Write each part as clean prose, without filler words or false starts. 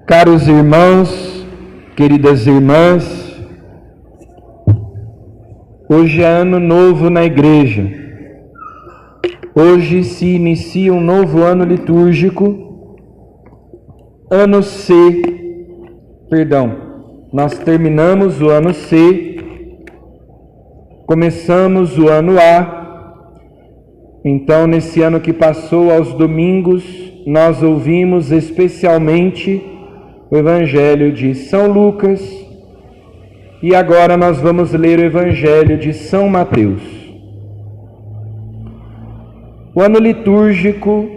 Caros irmãos, queridas irmãs, hoje é ano novo na igreja. Hoje se inicia um novo ano litúrgico, nós terminamos o ano C, começamos o ano A. Então, nesse ano que passou, aos domingos, nós ouvimos especialmente o Evangelho de São Lucas, e agora nós vamos ler o Evangelho de São Mateus. O ano litúrgico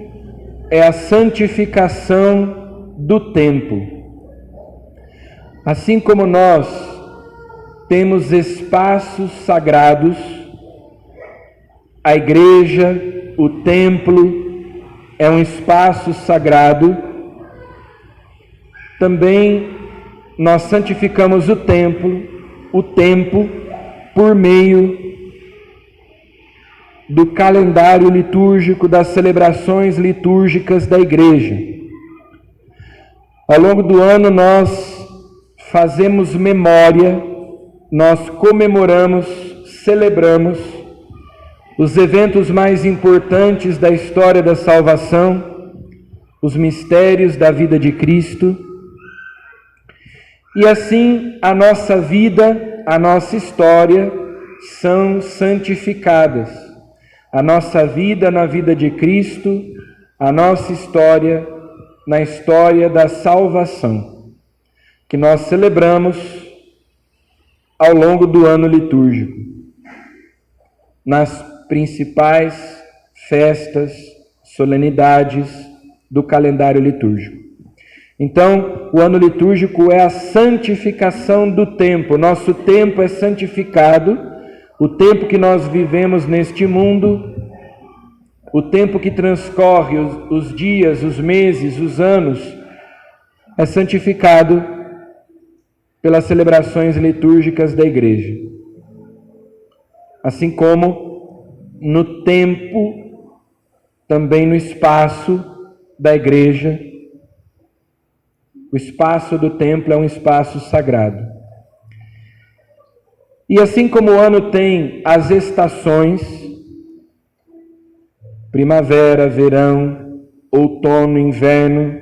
é a santificação do tempo. Assim como nós temos espaços sagrados, a igreja, o templo, é um espaço sagrado, também nós santificamos o tempo, por meio do calendário litúrgico, das celebrações litúrgicas da igreja. Ao longo do ano nós fazemos memória, nós comemoramos, celebramos os eventos mais importantes da história da salvação, os mistérios da vida de Cristo. E assim a nossa vida, a nossa história são santificadas. A nossa vida na vida de Cristo, a nossa história na história da salvação, que nós celebramos ao longo do ano litúrgico, nas principais festas, solenidades do calendário litúrgico. Então, o ano litúrgico é a santificação do tempo. Nosso tempo é santificado, o tempo que nós vivemos neste mundo, o tempo que transcorre, os dias, os meses, os anos, é santificado pelas celebrações litúrgicas da igreja. Assim como no tempo, também no espaço da igreja, o espaço do templo é um espaço sagrado. E assim como o ano tem as estações, primavera, verão, outono, inverno,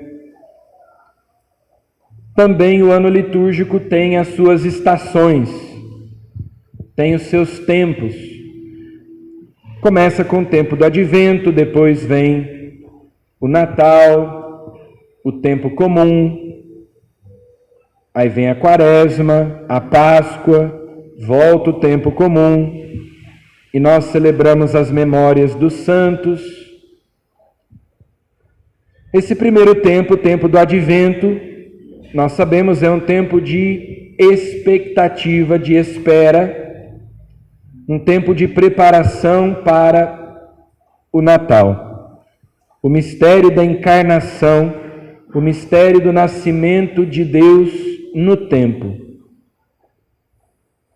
também o ano litúrgico tem as suas estações, tem os seus tempos. Começa com o tempo do Advento, depois vem o Natal, o tempo comum, aí vem a Quaresma, a Páscoa, volta o tempo comum, e nós celebramos as memórias dos santos. Esse primeiro tempo, o tempo do Advento, nós sabemos, é um tempo de expectativa, de espera, um tempo de preparação para o Natal. O mistério da encarnação, o mistério do nascimento de Deus no tempo.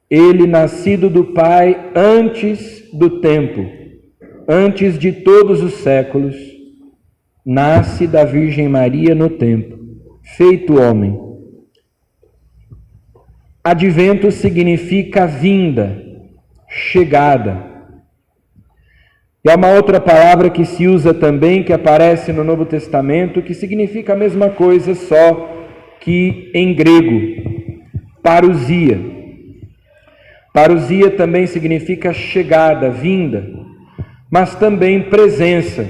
Ele, nascido do Pai antes do tempo, antes de todos os séculos, nasce da Virgem Maria no tempo, feito homem. Advento significa vinda, chegada. E há uma outra palavra que se usa também, que aparece no Novo Testamento, que significa a mesma coisa, só que em grego, parousia. Parousia também significa chegada, vinda, mas também presença.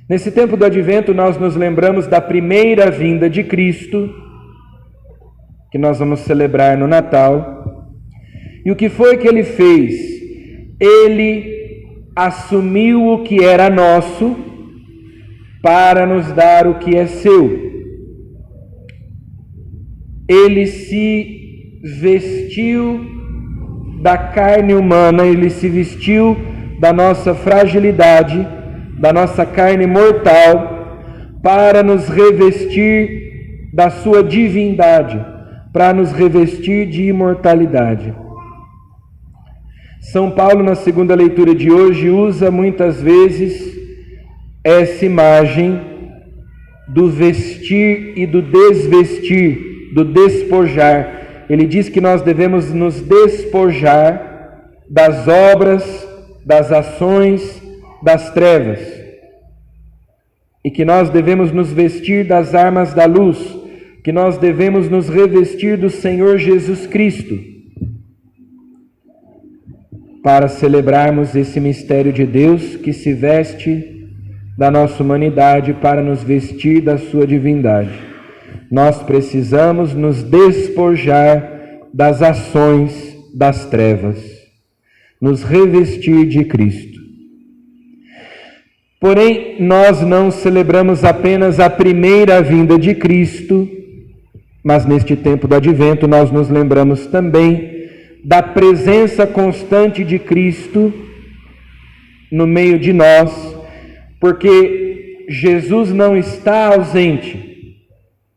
Nesse tempo do Advento, nós nos lembramos da primeira vinda de Cristo, que nós vamos celebrar no Natal. E o que foi que ele fez? Ele assumiu o que era nosso para nos dar o que é seu. Ele se vestiu da carne humana, ele se vestiu da nossa fragilidade, da nossa carne mortal, para nos revestir da sua divindade, para nos revestir de imortalidade. São Paulo, na segunda leitura de hoje, usa muitas vezes essa imagem do vestir e do desvestir, do despojar. Ele diz que nós devemos nos despojar das obras, das ações, das trevas, e que nós devemos nos vestir das armas da luz, que nós devemos nos revestir do Senhor Jesus Cristo, para celebrarmos esse mistério de Deus que se veste da nossa humanidade para nos vestir da sua divindade. Nós precisamos nos despojar das ações das trevas, nos revestir de Cristo. Porém, nós não celebramos apenas a primeira vinda de Cristo, mas neste tempo do Advento nós nos lembramos também da presença constante de Cristo no meio de nós, porque Jesus não está ausente.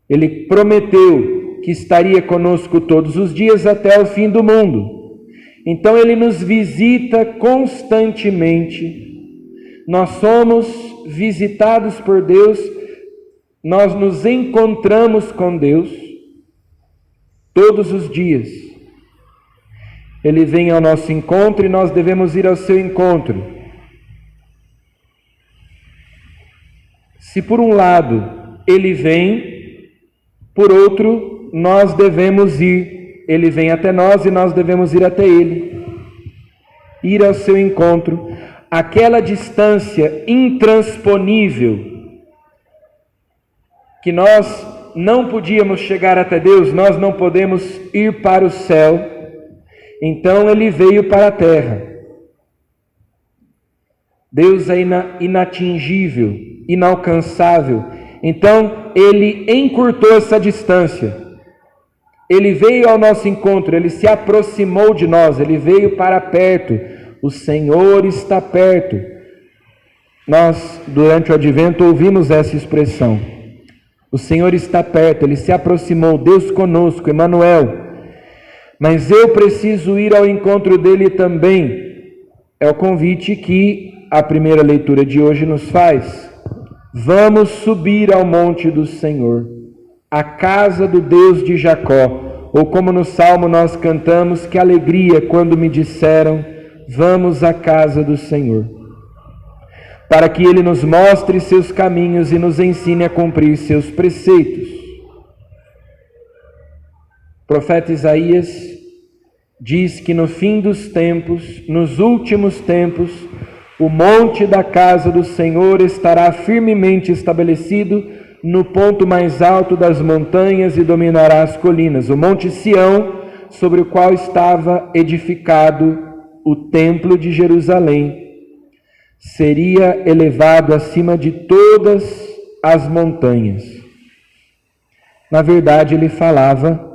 Ele prometeu que estaria conosco todos os dias até o fim do mundo. Então ele nos visita constantemente. Nós somos visitados por Deus, nós nos encontramos com Deus todos os dias. Ele vem ao nosso encontro e nós devemos ir ao seu encontro. Se por um lado ele vem, por outro nós devemos ir. Ele vem até nós e nós devemos ir até ele. Ir ao seu encontro. Aquela distância intransponível que nós não podíamos chegar até Deus, nós não podemos ir para o céu. Então ele veio para a terra. Deus é inatingível, inalcançável. Então ele encurtou essa distância. Ele veio ao nosso encontro, ele se aproximou de nós, ele veio para perto. O Senhor está perto. Nós, durante o Advento, ouvimos essa expressão. O Senhor está perto, ele se aproximou, Deus conosco, Emmanuel. Mas eu preciso ir ao encontro dele também. É o convite que a primeira leitura de hoje nos faz. Vamos subir ao monte do Senhor, a casa do Deus de Jacó. Ou como no Salmo nós cantamos, que alegria quando me disseram, vamos à casa do Senhor. Para que ele nos mostre seus caminhos e nos ensine a cumprir seus preceitos. O profeta Isaías diz que no fim dos tempos, nos últimos tempos, o monte da casa do Senhor estará firmemente estabelecido no ponto mais alto das montanhas e dominará as colinas. O monte Sião, sobre o qual estava edificado o templo de Jerusalém, seria elevado acima de todas as montanhas. Na verdade, ele falava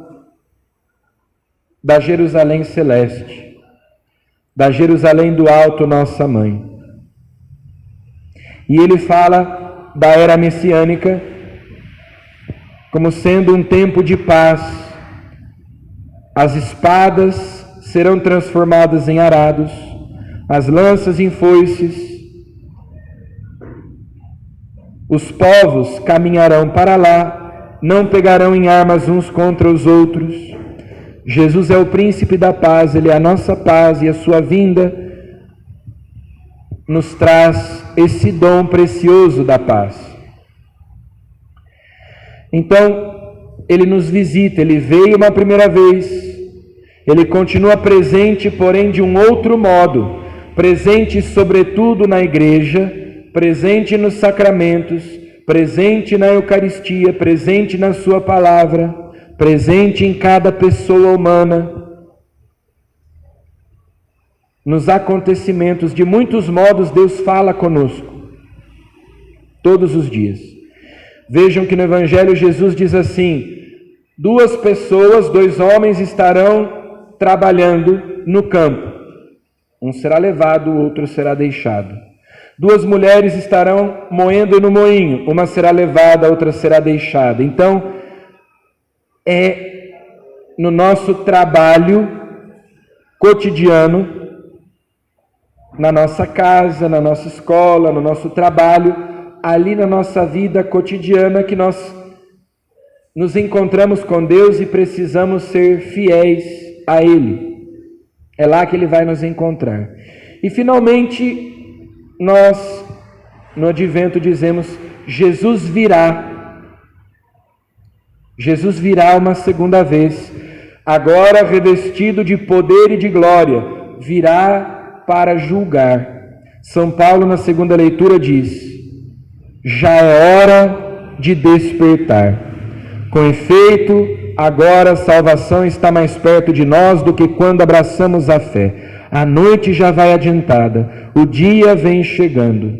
da Jerusalém celeste, da Jerusalém do alto, nossa mãe. E ele fala da era messiânica como sendo um tempo de paz. As espadas serão transformadas em arados, as lanças em foices. Os povos caminharão para lá, não pegarão em armas uns contra os outros. Jesus é o príncipe da paz, ele é a nossa paz, e a sua vinda nos traz esse dom precioso da paz. Então, ele nos visita, ele veio uma primeira vez, ele continua presente, porém de um outro modo, presente sobretudo na igreja, presente nos sacramentos, presente na Eucaristia, presente na sua palavra, presente em cada pessoa humana, nos acontecimentos. De muitos modos Deus fala conosco, todos os dias. Vejam que no Evangelho Jesus diz assim: 2 pessoas, 2 homens estarão trabalhando no campo. Um será levado, o outro será deixado. 2 mulheres estarão moendo no moinho. Uma será levada, a outra será deixada. Então, é no nosso trabalho cotidiano, na nossa casa, na nossa escola, no nosso trabalho, ali na nossa vida cotidiana que nós nos encontramos com Deus e precisamos ser fiéis a Ele. É lá que Ele vai nos encontrar. E finalmente, nós no Advento dizemos: Jesus virá. Jesus virá uma segunda vez, agora revestido de poder e de glória, virá para julgar. São Paulo, na segunda leitura, diz: já é hora de despertar. Com efeito, agora a salvação está mais perto de nós do que quando abraçamos a fé. A noite já vai adiantada, o dia vem chegando.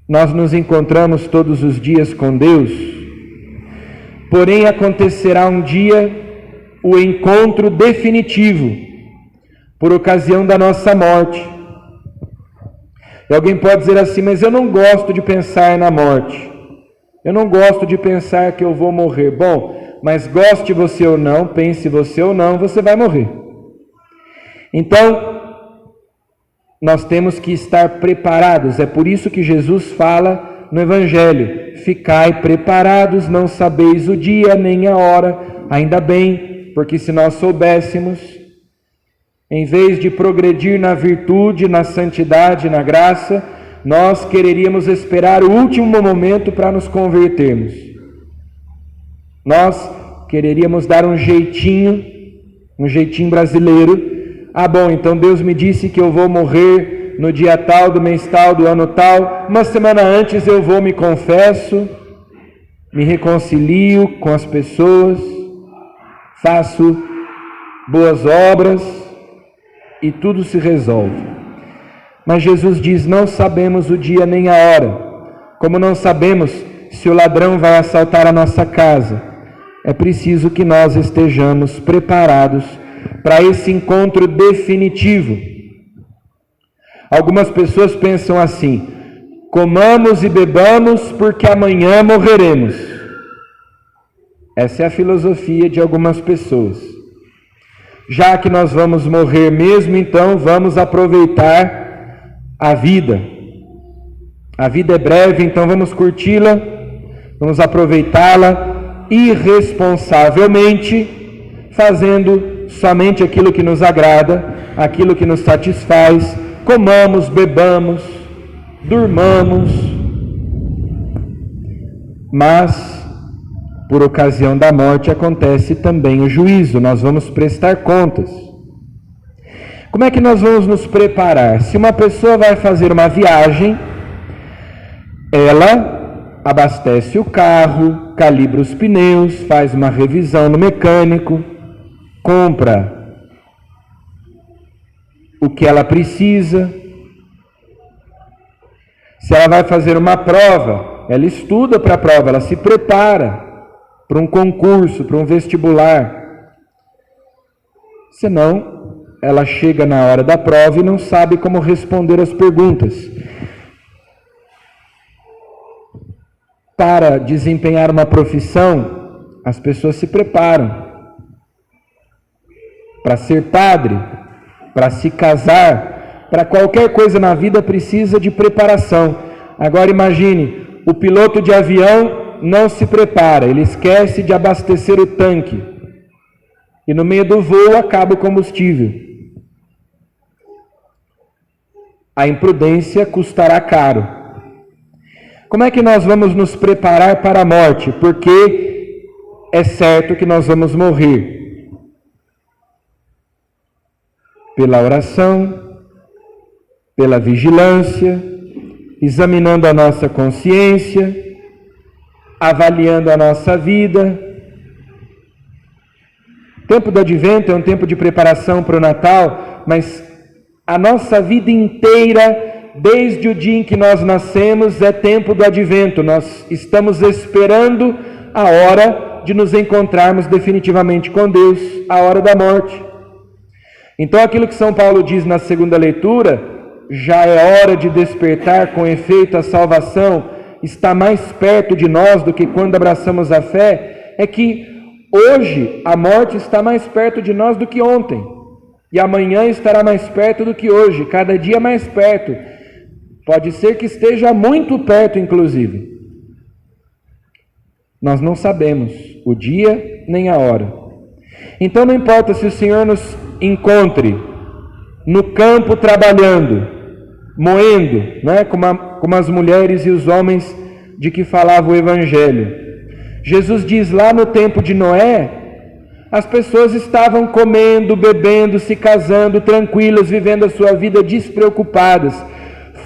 Nós nos encontramos todos os dias com Deus, porém acontecerá um dia o encontro definitivo, por ocasião da nossa morte. E alguém pode dizer assim: mas eu não gosto de pensar na morte. Eu não gosto de pensar que eu vou morrer. Bom, mas goste você ou não, pense você ou não, você vai morrer. Então, nós temos que estar preparados. É por isso que Jesus fala no Evangelho: ficai preparados, não sabeis o dia nem a hora. Ainda bem, porque se nós soubéssemos, em vez de progredir na virtude, na santidade, na graça, nós quereríamos esperar o último momento para nos convertermos. Nós quereríamos dar um jeitinho brasileiro. Ah, bom, então Deus me disse que eu vou morrer no dia tal, do mês tal, do ano tal. Uma semana antes eu vou, me confesso, me reconcilio com as pessoas, faço boas obras e tudo se resolve. Mas Jesus diz: não sabemos o dia nem a hora. Como não sabemos se o ladrão vai assaltar a nossa casa, é preciso que nós estejamos preparados para esse encontro definitivo. Algumas pessoas pensam assim: comamos e bebamos porque amanhã morreremos. Essa é a filosofia de algumas pessoas. Já que nós vamos morrer mesmo, então vamos aproveitar a vida. A vida é breve, então vamos curti-la, vamos aproveitá-la irresponsavelmente, fazendo somente aquilo que nos agrada, aquilo que nos satisfaz. Comamos, bebamos, durmamos, mas por ocasião da morte acontece também o juízo. Nós vamos prestar contas. Como é que nós vamos nos preparar? Se uma pessoa vai fazer uma viagem, ela abastece o carro, calibra os pneus, faz uma revisão no mecânico, compra o que ela precisa. Se ela vai fazer uma prova, ela estuda para a prova, ela se prepara para um concurso, para um vestibular. Senão, ela chega na hora da prova e não sabe como responder as perguntas. Para desempenhar uma profissão, as pessoas se preparam. Para ser padre, para se casar, para qualquer coisa na vida precisa de preparação. Agora imagine, o piloto de avião não se prepara, ele esquece de abastecer o tanque. E no meio do voo acaba o combustível. A imprudência custará caro. Como é que nós vamos nos preparar para a morte? Porque é certo que nós vamos morrer. Pela oração, pela vigilância, examinando a nossa consciência, avaliando a nossa vida. O tempo do Advento é um tempo de preparação para o Natal, mas a nossa vida inteira, desde o dia em que nós nascemos, é tempo do Advento. Nós estamos esperando a hora de nos encontrarmos definitivamente com Deus, a hora da morte. Então aquilo que São Paulo diz na segunda leitura, já é hora de despertar, com efeito a salvação está mais perto de nós do que quando abraçamos a fé, é que hoje a morte está mais perto de nós do que ontem. E amanhã estará mais perto do que hoje, cada dia mais perto. Pode ser que esteja muito perto, inclusive. Nós não sabemos o dia nem a hora. Então não importa se o Senhor nos encontre no campo trabalhando, moendo, né, como as mulheres e os homens de que falava o Evangelho. Jesus diz lá no tempo de Noé, as pessoas estavam comendo, bebendo, se casando, tranquilas, vivendo a sua vida despreocupadas.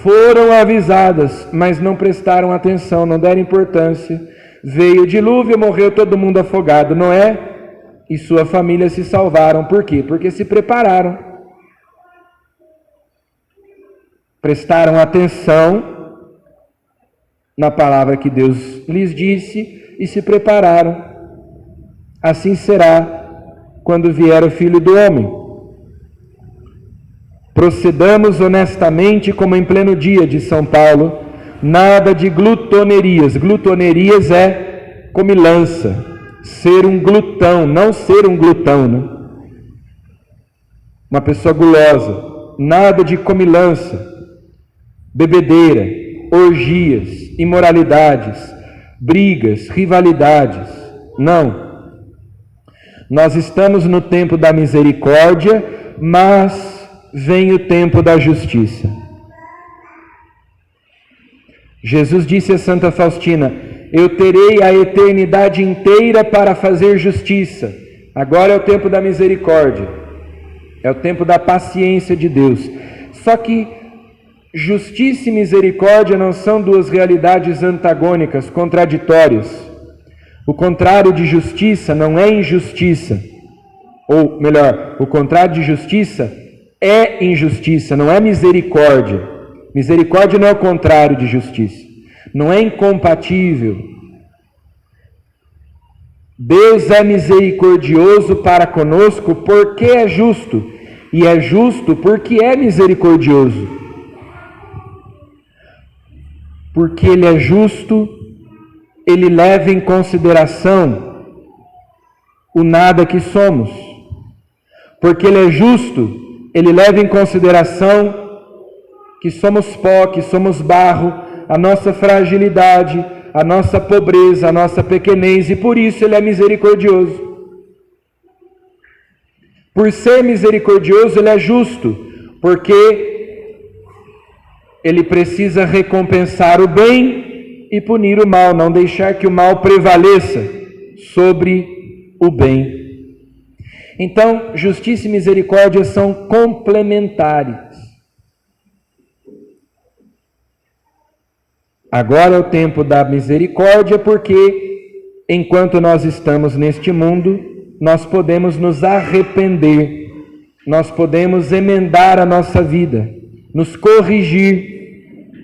Foram avisadas, mas não prestaram atenção, não deram importância. Veio o dilúvio, morreu todo mundo afogado. Noé e sua família se salvaram. Por quê? Porque se prepararam. Prestaram atenção na palavra que Deus lhes disse e se prepararam. Assim será quando vier o Filho do Homem. Procedamos honestamente como em pleno dia, de São Paulo, nada de glutonerias. Glutonerias é comilança, ser um glutão, não ser um glutão, né? Uma pessoa gulosa. Nada de comilança, bebedeira, orgias, imoralidades, brigas, rivalidades. Não. Nós estamos no tempo da misericórdia, mas vem o tempo da justiça. Jesus disse a Santa Faustina: eu terei a eternidade inteira para fazer justiça. Agora é o tempo da misericórdia, é o tempo da paciência de Deus. Só que justiça e misericórdia não são duas realidades antagônicas, contraditórias. O contrário de justiça não é injustiça. Ou melhor, o contrário de justiça é injustiça, não é misericórdia. Misericórdia não é o contrário de justiça. Não é incompatível. Deus é misericordioso para conosco porque é justo. E é justo porque é misericordioso. Porque Ele é justo, Ele leva em consideração o nada que somos. Porque Ele é justo, Ele leva em consideração que somos pó, que somos barro, a nossa fragilidade, a nossa pobreza, a nossa pequenez, e por isso Ele é misericordioso. Por ser misericordioso, Ele é justo, porque Ele precisa recompensar o bem e punir o mal, não deixar que o mal prevaleça sobre o bem. Então, justiça e misericórdia são complementares. Agora é o tempo da misericórdia, porque enquanto nós estamos neste mundo, nós podemos nos arrepender, nós podemos emendar a nossa vida, nos corrigir.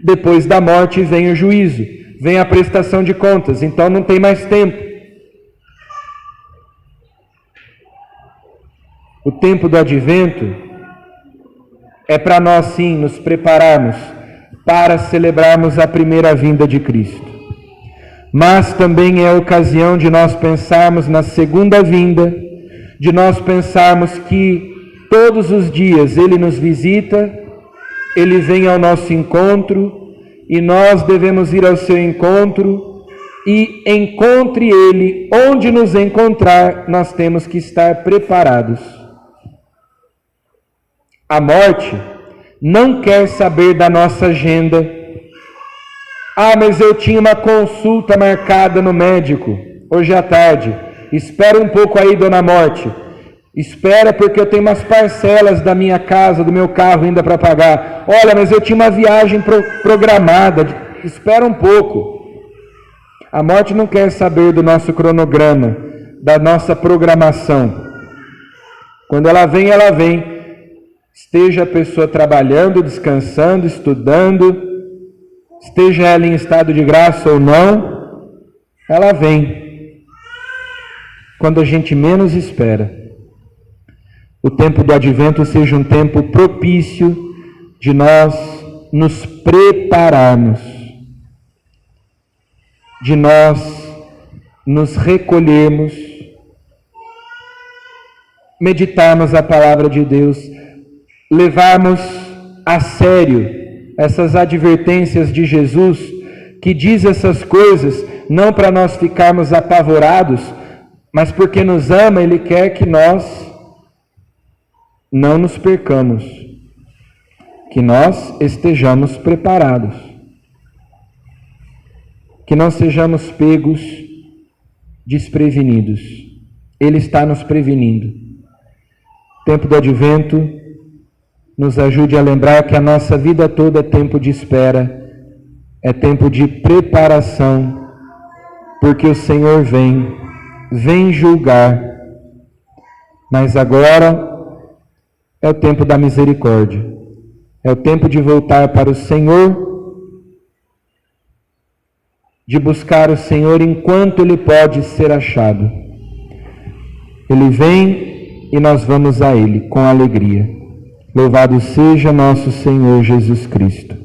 Depois da morte vem o juízo, vem a prestação de contas, então não tem mais tempo. O tempo do advento é para nós sim nos prepararmos para celebrarmos a primeira vinda de Cristo. Mas também é a ocasião de nós pensarmos na segunda vinda, de nós pensarmos que todos os dias Ele nos visita, Ele vem ao nosso encontro, e nós devemos ir ao seu encontro, e encontre Ele, onde nos encontrar, nós temos que estar preparados. A morte não quer saber da nossa agenda. Ah, mas eu tinha uma consulta marcada no médico, hoje à tarde. Espera um pouco aí, dona Morte. Espera, porque eu tenho umas parcelas da minha casa, do meu carro ainda para pagar. Olha, mas eu tinha uma viagem programada. Espera um pouco. A morte não quer saber do nosso cronograma, da nossa programação. Quando ela vem, ela vem. Esteja a pessoa trabalhando, descansando, estudando, esteja ela em estado de graça ou não, ela vem. Quando a gente menos espera. O tempo do advento seja um tempo propício de nós nos prepararmos, de nós nos recolhermos, meditarmos a palavra de Deus, levarmos a sério essas advertências de Jesus, que diz essas coisas não para nós ficarmos apavorados, mas porque nos ama, Ele quer que nós não nos percamos, que nós estejamos preparados, que não sejamos pegos desprevenidos. Ele está nos prevenindo. O tempo do advento nos ajude a lembrar que a nossa vida toda é tempo de espera, é tempo de preparação, porque o Senhor vem julgar. Mas agora é o tempo da misericórdia, é o tempo de voltar para o Senhor, de buscar o Senhor enquanto Ele pode ser achado. Ele vem e nós vamos a Ele com alegria. Louvado seja nosso Senhor Jesus Cristo.